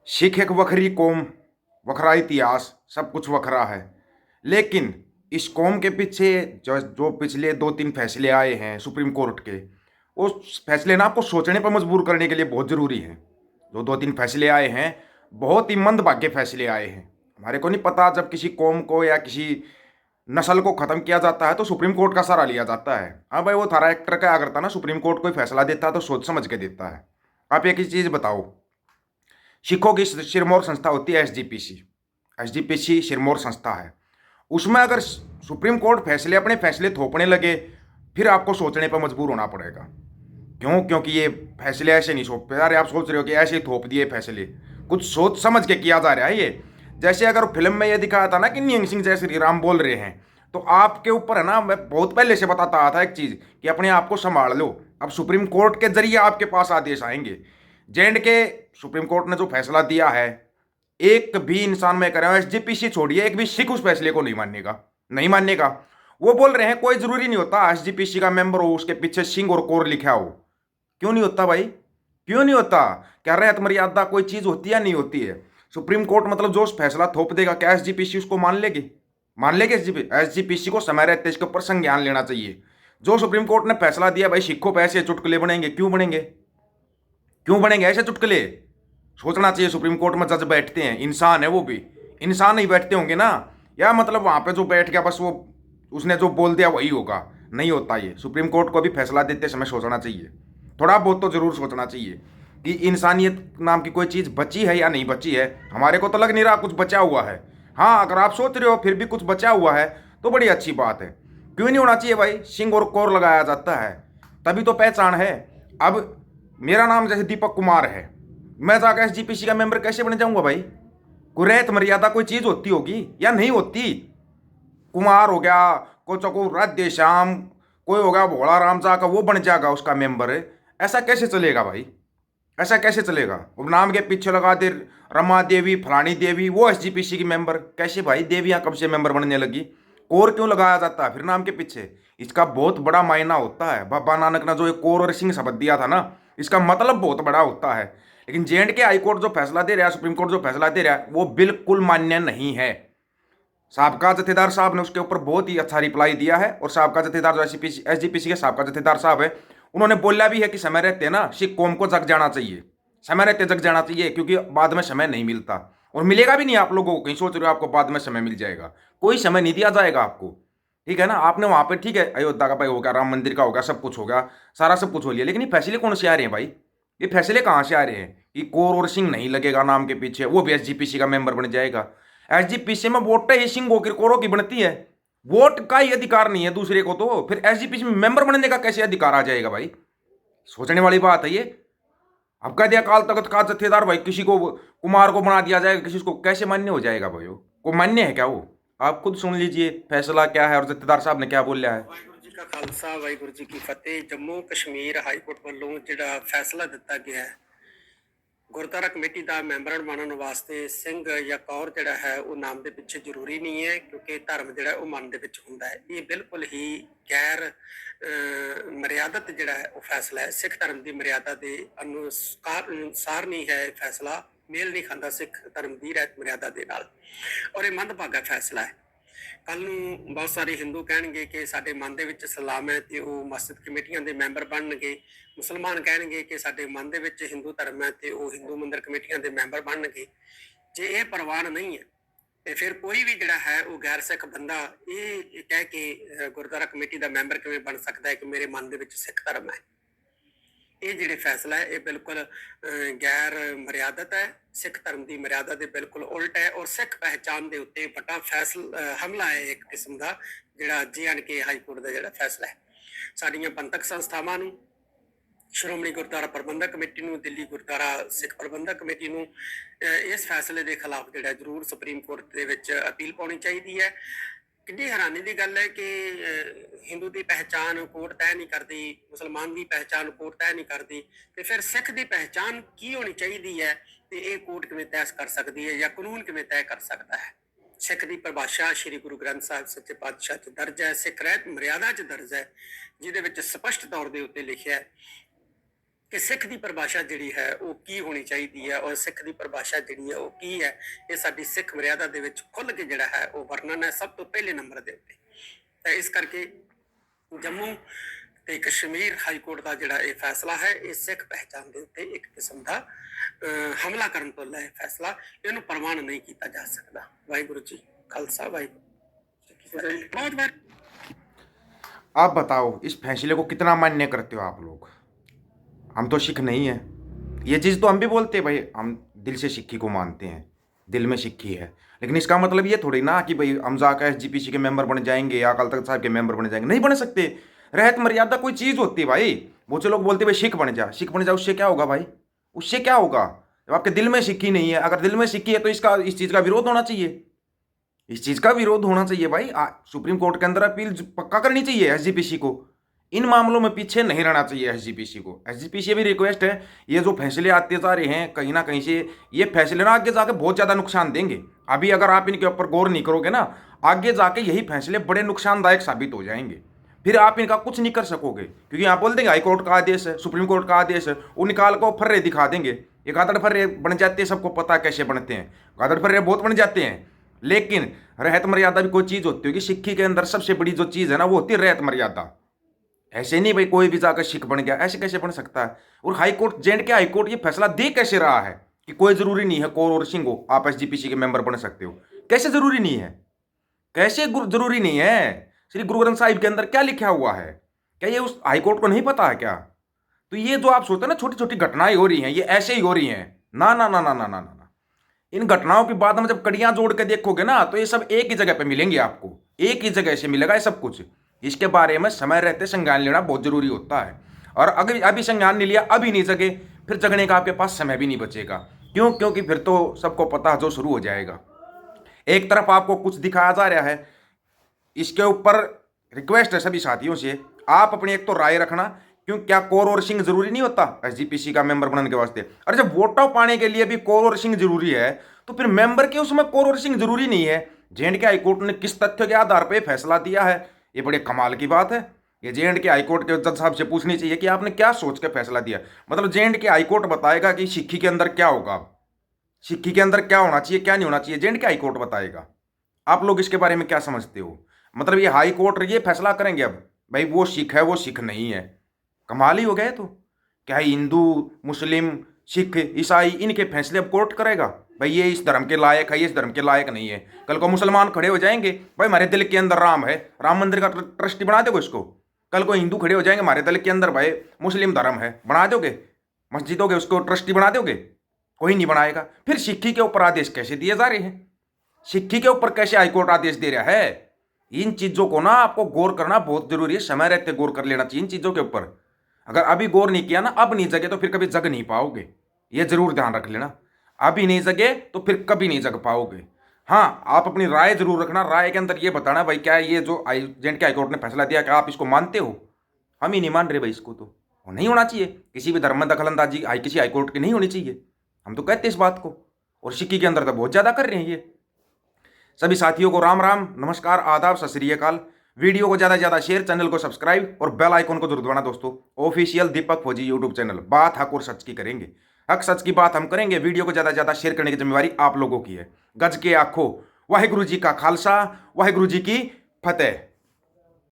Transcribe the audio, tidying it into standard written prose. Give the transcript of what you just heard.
सिख एक वखरी कौम, वखरा इतिहास, सब कुछ वखरा है। लेकिन इस कौम के पीछे जो जो पिछले 2-3 फैसले आए हैं सुप्रीम कोर्ट के, वो फैसले ना आपको सोचने पर मजबूर करने के लिए बहुत ज़रूरी हैं। जो 2-3 फैसले आए हैं, बहुत ही मंदभाग्य फैसले आए हैं। हमारे को नहीं पता, जब किसी कौम को या किसी नस्ल को ख़त्म किया जाता है तो सुप्रीम कोर्ट का सहारा लिया जाता है। हाँ भाई, वो थारा एक्टर क्या करता ना, सुप्रीम कोर्ट कोई फैसला देता है तो सोच समझ के देता है। आप एक ही चीज़ बताओ, सिखों की सिरमौर संस्था होती है एसजीपीसी। एसजीपीसी सिरमौर संस्था है। उसमें अगर सुप्रीम कोर्ट फैसले अपने फैसले थोपने लगे, फिर आपको सोचने पर मजबूर होना पड़ेगा। क्यों? क्योंकि ये फैसले ऐसे नहीं थोपते। अरे आप सोच रहे हो कि ऐसे ही थोप दिए फैसले, कुछ सोच समझ के किया जा रहा है ये। जैसे अगर फिल्म में ये दिखाया था ना कि नियंग सिंह जय श्री राम बोल रहे हैं, तो आपके ऊपर है ना, मैं बहुत पहले से बताता आ था एक चीज कि अपने आप को संभाल लो। अब सुप्रीम कोर्ट के जरिए आपके पास आदेश आएंगे। जेएंड के सुप्रीम कोर्ट ने जो फैसला दिया है, एक भी इंसान, मैं कह रहा हूं एसजीपीसी छोड़िए, एक भी सिख उस फैसले को नहीं मानेगा। नहीं मानेगा। वो बोल रहे हैं कोई जरूरी नहीं होता एसजीपीसी का मेंबर हो उसके पीछे सिंह और कोर लिखा हो। क्यों नहीं होता भाई? क्यों नहीं होता? क्या रहत मर्यादा कोई चीज होती है, नहीं होती है? सुप्रीम कोर्ट मतलब जो फैसला थोप देगा, क्या एसजीपीसी उसको मान लेगी? मान लेगी एसजीपीसी को समय रहते इसके ऊपर संज्ञान लेना चाहिए। जो सुप्रीम कोर्ट ने फैसला दिया भाई, सिखों पे ऐसे चुटकुले बनेंगे, क्यों बनेंगे? क्यों बनेंगे ऐसे चुटकुले? सोचना चाहिए। सुप्रीम कोर्ट में जज बैठते हैं, इंसान है वो भी। इंसान नहीं बैठते होंगे ना? या मतलब वहां पे जो बैठ गया बस वो, उसने जो बोल दिया वही होगा? नहीं होता ये। सुप्रीम कोर्ट को भी फैसला देते समय सोचना चाहिए। थोड़ा बहुत तो जरूर सोचना चाहिए कि इंसानियत नाम की कोई चीज़ बची है या नहीं बची है। हमारे को तो लग नहीं रहा कुछ बचा हुआ है। हाँ, अगर आप सोच रहे हो फिर भी कुछ बचा हुआ है तो बड़ी अच्छी बात है। क्यों नहीं होना चाहिए भाई? सिंह और कोर लगाया जाता है, तभी तो पहचान है। अब मेरा नाम जैसे दीपक कुमार है, मैं जाकर एसजीपीसी का मेंबर कैसे बन जाऊंगा भाई? कोई रहत मर्यादा कोई चीज होती होगी या नहीं होती? कुमार हो गया, कोई चको राधे श्याम, कोई हो गया भोला राम जा का वो बन जाएगा उसका मेंबर। ऐसा कैसे चलेगा भाई? ऐसा कैसे चलेगा? वो नाम के पीछे लगा दे रमा देवी फलानी देवी, वो एसजीपीसी की मेंबर कैसे भाई? देवियां कब से मेंबर बनने लगी? कोर क्यों लगाया जाता है फिर नाम के पीछे? इसका बहुत बड़ा मायना होता है। बाबा नानक ने जो एक कोर और सिंह शब्द दिया था ना, इसका मतलब बहुत बड़ा होता है। लेकिन जेएंड के हाई कोर्ट जो फैसला दे रहा है, सुप्रीम कोर्ट जो फैसला दे रहा है, वो बिल्कुल मान्य नहीं है। साबका जथेदार साहब ने उसके ऊपर बहुत ही अच्छा रिप्लाई दिया है। और साबका जथेदार जो एसजीपीसी के साबका जथेदार साहब है, उन्होंने बोला भी है कि समय रहते ना सिख कौम को जग जाना चाहिए। समय रहते जग जाना चाहिए, क्योंकि बाद में समय नहीं मिलता और मिलेगा भी नहीं। आप लोगों को कहीं सोच रहे हो आपको बाद में समय मिल जाएगा? कोई समय नहीं दिया जाएगा आपको। ठीक है ना? आपने वहां पे ठीक है अयोध्या का भाई हो गया, राम मंदिर का हो गया, सब कुछ हो गया, सारा सब कुछ हो लिया, लेकिन ये फैसले कौन से आ रहे हैं भाई? ये फैसले कहाँ से आ रहे हैं कि कोर और सिंह नहीं लगेगा नाम के पीछे, वो भी एसजीपीसी का मेंबर बन जाएगा? एसजीपीसी में वोट ही सिंह की कोरों की बनती है। वोट का ही अधिकार नहीं है दूसरे को, तो फिर एसजीपीसी में मेंबर बनने का कैसे अधिकार आ जाएगा भाई? सोचने वाली बात है ये। अब कह दिया काल तख्त का जत्थेदार भाई, किसी को कुमार को बना दिया जाएगा, किसी को कैसे मान्य हो जाएगा भाई? वो को मान्य है क्या वो? आप खुद सुन लीजिए फैसला क्या है और जत्थेदार साहब ने क्या बोला है। वाहिगुरू जी का खालसा वाहिगुरू जी की फतेह। जम्मू कश्मीर हाई कोर्ट ਵੱਲੋਂ ਜਿਹੜਾ ਫੈਸਲਾ ਦਿੱਤਾ ਗਿਆ ਹੈ, ਗੁਰਦੁਆਰਾ ਕਮੇਟੀ ਦਾ ਮੈਂਬਰ ਬਣਨ ਵਾਸਤੇ ਸਿੰਘ ਜਾਂ ਕੌਰ ਜਿਹੜਾ ਹੈ ਉਹ ਨਾਮ ਦੇ ਪਿੱਛੇ ਜ਼ਰੂਰੀ ਨਹੀਂ ਹੈ, ਕਿਉਂਕਿ ਧਰਮ ਜਿਹੜਾ ਉਹ ਮਨ ਦੇ ਵਿੱਚ ਹੁੰਦਾ ਹੈ। ਇਹ ਬਿਲਕੁਲ ਹੀ ਗੈਰ ਮਰਿਆਦਤ ਜਿਹੜਾ ਹੈ ਉਹ ਫੈਸਲਾ ਹੈ। ਸਿੱਖ ਧਰਮ ਦੀ ਮਰਿਆਦਾ ਦੇ ਅਨੁਸਾਰ ਨਹੀਂ ਹੈ ਇਹ ਫੈਸਲਾ, ਮੇਲ ਨਹੀਂ ਖਾਂਦਾ ਸਿੱਖ ਧਰਮ ਦੀ ਰਹਿਤ ਮਰਿਆਦਾ ਦੇ ਨਾਲ, ਔਰ ਇਹ ਮੰਦਭਾਗਾ ਫੈਸਲਾ ਹੈ। ਕੱਲ ਨੂੰ ਬਹੁਤ ਸਾਰੇ ਹਿੰਦੂ ਕਹਿਣਗੇ ਕਿ ਸਾਡੇ ਮਨ ਦੇ ਵਿੱਚ ਇਸਲਾਮ ਹੈ ਤੇ ਉਹ ਮਸਜਿਦ ਕਮੇਟੀਆਂ ਦੇ ਮੈਂਬਰ ਬਣਨਗੇ। ਮੁਸਲਮਾਨ ਕਹਿਣਗੇ ਕਿ ਸਾਡੇ ਮਨ ਦੇ ਵਿੱਚ ਹਿੰਦੂ ਧਰਮ ਹੈ ਤੇ ਉਹ ਹਿੰਦੂ ਮੰਦਰ ਕਮੇਟੀਆਂ ਦੇ ਮੈਂਬਰ ਬਣਨਗੇ। ਜੇ ਇਹ ਪ੍ਰਵਾਨ ਨਹੀਂ ਹੈ ਤੇ ਫਿਰ ਕੋਈ ਵੀ ਜਿਹੜਾ ਹੈ ਉਹ ਗੈਰ ਸਿੱਖ ਬੰਦਾ ਇਹ ਕਹਿ ਕੇ ਗੁਰਦੁਆਰਾ ਕਮੇਟੀ ਦਾ ਮੈਂਬਰ ਕਿਵੇਂ ਬਣ ਸਕਦਾ ਹੈ ਕਿ ਮੇਰੇ ਮਨ ਦੇ ਵਿੱਚ ਸਿੱਖ ਧਰਮ ਹੈ? ਇਹ ਜਿਹੜੇ ਫੈਸਲਾ ਹੈ ਇਹ ਬਿਲਕੁਲ ਗੈਰ ਮਰਿਆਦਤ ਹੈ, ਸਿੱਖ ਧਰਮ ਦੀ ਮਰਿਆਦਾ ਦੇ ਬਿਲਕੁਲ ਉਲਟ ਹੈ, ਔਰ ਸਿੱਖ ਪਹਿਚਾਨ ਦੇ ਉੱਤੇ ਵੱਡਾ ਹਮਲਾ ਹੈ ਇੱਕ ਕਿਸਮ ਦਾ, ਜਿਹੜਾ JNK ਹਾਈ ਕੋਰਟ ਦਾ ਜਿਹੜਾ ਫੈਸਲਾ ਹੈ। ਸਾਡੀਆਂ ਪੰਥਕ ਸੰਸਥਾਵਾਂ ਨੂੰ, ਸ਼੍ਰੋਮਣੀ ਗੁਰਦੁਆਰਾ ਪ੍ਰਬੰਧਕ ਕਮੇਟੀ ਨੂੰ, ਦਿੱਲੀ ਗੁਰਦੁਆਰਾ ਸਿੱਖ ਪ੍ਰਬੰਧਕ ਕਮੇਟੀ ਨੂੰ ਇਸ ਫੈਸਲੇ ਦੇ ਖਿਲਾਫ ਜਿਹੜਾ ਜ਼ਰੂਰ ਸੁਪਰੀਮ ਕੋਰਟ ਦੇ ਵਿੱਚ ਅਪੀਲ ਪਾਉਣੀ ਚਾਹੀਦੀ ਹੈ। ਕਿੰਨੀ ਹੈਰਾਨੀ ਦੀ ਗੱਲ ਹੈ ਕਿ ਹਿੰਦੂ ਦੀ ਪਹਿਚਾਨ ਕੋਰਟ ਤੈਅ ਨਹੀਂ ਕਰਦੀ, ਮੁਸਲਮਾਨ ਦੀ ਪਹਿਚਾਨ ਕੋਰਟ ਤੈਅ ਨਹੀਂ ਕਰਦੀ, ਤੇ ਫਿਰ ਸਿੱਖ ਦੀ ਪਹਿਚਾਨ ਕੀ ਹੋਣੀ ਚਾਹੀਦੀ ਹੈ ਤੇ ਇਹ ਕੋਰਟ ਕਿਵੇਂ ਤੈਅ ਕਰ ਸਕਦੀ ਹੈ ਜਾਂ ਕਾਨੂੰਨ ਕਿਵੇਂ ਤੈਅ ਕਰ ਸਕਦਾ ਹੈ? ਸਿੱਖ ਦੀ ਪਰਿਭਾਸ਼ਾ ਸ਼੍ਰੀ ਗੁਰੂ ਗ੍ਰੰਥ ਸਾਹਿਬ ਸੱਚੇ ਪਾਤਸ਼ਾਹ 'ਚ ਦਰਜ ਹੈ, ਸਿੱਖ ਰਹਿਤ ਮਰਿਆਦਾ 'ਚ ਦਰਜ ਹੈ, ਜਿਹਦੇ ਵਿੱਚ ਸਪਸ਼ਟ ਤੌਰ ਦੇ ਉੱਤੇ ਲਿਖਿਆ ਹੈ ਕਿ ਸਿੱਖ ਦੀ ਪਰਿਭਾਸ਼ਾ ਜਿਹੜੀ ਹੈ ਉਹ ਕੀ ਹੋਣੀ ਚਾਹੀਦੀ ਹੈ ਔਰ ਸਿੱਖ ਦੀ ਪਰਿਭਾਸ਼ਾ ਜਿਹੜੀ ਹੈ ਉਹ ਕੀ ਹੈ। ਇਹ ਸਾਡੀ ਸਿੱਖ ਮਰਿਆਦਾ ਦੇ ਵਿੱਚ ਖੁੱਲ੍ਹ ਕੇ ਜਿਹੜਾ ਹੈ ਉਹ ਵਰਣਨ ਹੈ ਸਭ ਤੋਂ ਪਹਿਲੇ ਨੰਬਰ ਦੇ ਉੱਤੇ। ਤਾਂ ਇਸ ਕਰਕੇ ਜੰਮੂ ਤੇ ਕਸ਼ਮੀਰ ਹਾਈ ਕੋਰਟ ਦਾ ਜਿਹੜਾ ਇਹ ਫੈਸਲਾ ਹੈ ਇਹ ਸਿੱਖ ਪਹਿਚਾਨ ਦੇ ਉੱਤੇ ਇੱਕ ਕਿਸਮ ਦਾ ਹਮਲਾ ਕਰਨ ਤੋਂ ਲੈ ਫੈਸਲਾ, ਇਹਨੂੰ ਪ੍ਰਵਾਨ ਨਹੀਂ ਕੀਤਾ ਜਾ ਸਕਦਾ। ਵਾਹਿਗੁਰੂ ਜੀ ਖਾਲਸਾ, ਵਾਹਿਗੁਰੂ ਜੀ ਕੀ ਫਤਿਹ। ਬਹੁਤ ਵਾਰ आप बताओ इस फैसले को कितना मान्य करते हो आप लोग? हम तो सिख नहीं है, ये चीज़ तो हम भी बोलते हैं भाई, हम दिल से सिक्खी को मानते हैं, दिल में सिक्खी है। लेकिन इसका मतलब ये थोड़ी ना कि भाई हम जाकर SGPC के मेंबर बन जाएंगे या अकाल तख्त साहब के मेंबर बन जाएंगे, नहीं बन सकते। रहत मर्यादा कोई चीज़ होती है भाई। बहुत से लोग बोलते हैं भाई सिख बन जा, सिख बन जा, उससे क्या होगा भाई? उससे क्या होगा जब आपके दिल में सिक्खी नहीं है? अगर दिल में सिक्खी है तो इस चीज़ का विरोध होना चाहिए, इस चीज़ का विरोध होना चाहिए भाई। सुप्रीम कोर्ट के अंदर अपील पक्का करनी चाहिए SGPC को। इन मामलों में पीछे नहीं रहना चाहिए SGPC को। SGPC भी रिक्वेस्ट है, ये जो फैसले आते जा रहे हैं कहीं ना कहीं से, ये फैसले ना आगे जाके बहुत ज़्यादा नुकसान देंगे। अभी अगर आप इनके ऊपर गौर नहीं करोगे ना, आगे जाके यही फैसले बड़े नुकसानदायक साबित हो जाएंगे। फिर आप इनका कुछ नहीं कर सकोगे, क्योंकि आप बोल देंगे हाई कोर्ट का आदेश है, सुप्रीम कोर्ट का आदेश है, वो निकाल को फर्रे दिखा देंगे। ये गादड़ फर्रे बन जाते हैं, सबको पता कैसे बनते हैं, गादड़ फर्रे बहुत बन जाते हैं। लेकिन रहत मर्यादा भी कोई चीज़ होती है कि सिक्खी के अंदर सबसे बड़ी जो चीज़ है ना वो होती है रहत मर्यादा। ऐसे नहीं भाई कोई भी जाकर सिख बन गया, ऐसे कैसे बन सकता है? और high court, J&K high court ये फैसला दे कैसे रहा है कि कोई ज़रूरी नहीं है कौर और सिंह हो आप SGPC के मेंबर बन सकते हो? कैसे ज़रूरी नहीं है? कैसे ज़रूरी नहीं है? श्री गुरु ग्रंथ साहिब के अंदर क्या लिखा हुआ है? क्या ये उस हाई कोर्ट को नहीं पता है क्या? तो ये जो आप सोचते हैं ना छोटी छोटी घटनाएं हो रही हैं, ये ऐसे ही हो रही हैं। ना ना ना ना ना ना ना, इन घटनाओं के बाद में जब कड़ियां जोड़ के देखोगे ना तो ये सब एक ही जगह पे मिलेंगे आपको, एक ही जगह से मिलेगा ये सब कुछ। इसके बारे में समय रहते संज्ञान लेना बहुत जरूरी होता है, और अगर अभी संज्ञान नहीं लिया, अभी नहीं जगे, फिर जगने का आपके पास समय भी नहीं बचेगा। क्यों? क्योंकि फिर तो सबको पता जो शुरू हो जाएगा। एक तरफ आपको कुछ दिखाया जा रहा है, इसके ऊपर रिक्वेस्ट है सभी साथियों से, आप अपनी एक तो राय रखना। क्यों? क्या कौर और सिंह जरूरी नहीं होता SGPC का मेंबर बनने के वास्ते? अरे जब वोटों पाने के लिए भी कौर और सिंह जरूरी है तो फिर मेंबर के उसमें कौर और सिंह जरूरी नहीं है? J&K हाई कोर्ट ने किस तथ्य के आधार पर फैसला दिया है, ये बड़े कमाल की बात है। ये J&K हाई कोर्ट के जज साहब से पूछनी चाहिए कि आपने क्या सोच के फैसला दिया। मतलब J&K हाई कोर्ट बताएगा कि सिक्खी के अंदर क्या होगा, सिक्खी के अंदर क्या होना चाहिए क्या नहीं होना चाहिए, J&K हाई कोर्ट बताएगा। आप लोग इसके बारे में क्या समझते हो? मतलब ये हाई कोर्ट ये फैसला करेंगे अब भाई वो सिख है वो सिख नहीं है? कमाल ही हो गए। तो क्या हिंदू मुस्लिम सिख ईसाई इनके फैसले अब कोर्ट करेगा? भाई ये इस धर्म के लायक है, ये इस धर्म के लायक नहीं है। कल को मुसलमान खड़े हो जाएंगे, भाई हमारे दिल के अंदर राम है, राम मंदिर का ट्रस्टी बना दोगे इसको। कल को हिंदू खड़े हो जाएंगे, हमारे दिल के अंदर भाई मुस्लिम धर्म है, बना दोगे मस्जिदों के उसको ट्रस्टी बना दोगे? कोई नहीं बनाएगा। फिर सिक्खी के ऊपर आदेश कैसे दिए जा रहे हैं? सिक्खी के ऊपर कैसे हाईकोर्ट आदेश दे रहा है? इन चीज़ों को ना आपको गौर करना बहुत जरूरी है, समय रहते गौर कर लेना चाहिए इन चीज़ों के ऊपर। अगर अभी गौर नहीं किया ना, अब नहीं जगे तो फिर कभी जग नहीं पाओगे, ये जरूर ध्यान रख लेना। अभी नहीं जगे तो फिर कभी नहीं जग पाओगे। हाँ, आप अपनी राय जरूर रखना, राय के अंदर ये बताना भाई क्या ये जो J&K हाई कोर्ट ने फैसला दिया क्या आप इसको मानते हो? हम ही नहीं मान रहे भाई, इसको तो नहीं होना चाहिए। किसी भी धर्म में दखल अंदाजी किसी हाई कोर्ट की नहीं होनी चाहिए, हम तो कहते हैं इस बात को। और सिक्की के अंदर तो बहुत ज़्यादा कर रहे हैं ये। सभी साथियों को राम राम, नमस्कार, आदाब, सत श्री अकाल। वीडियो को ज़्यादा से ज़्यादा शेयर, चैनल को सब्सक्राइब और बेल आइकन को जरूर दबाना दोस्तों। ऑफिशियल दीपक फौजी यूट्यूब चैनल, बात हक और सच की करेंगे, हक सच की बात हम करेंगे। वीडियो को ज़्यादा से ज़्यादा शेयर करने की जिम्मेवारी आप लोगों की है। गज के आखो, वाहिगुरु जी का खालसा, वाहिगुरु जी की फतेह।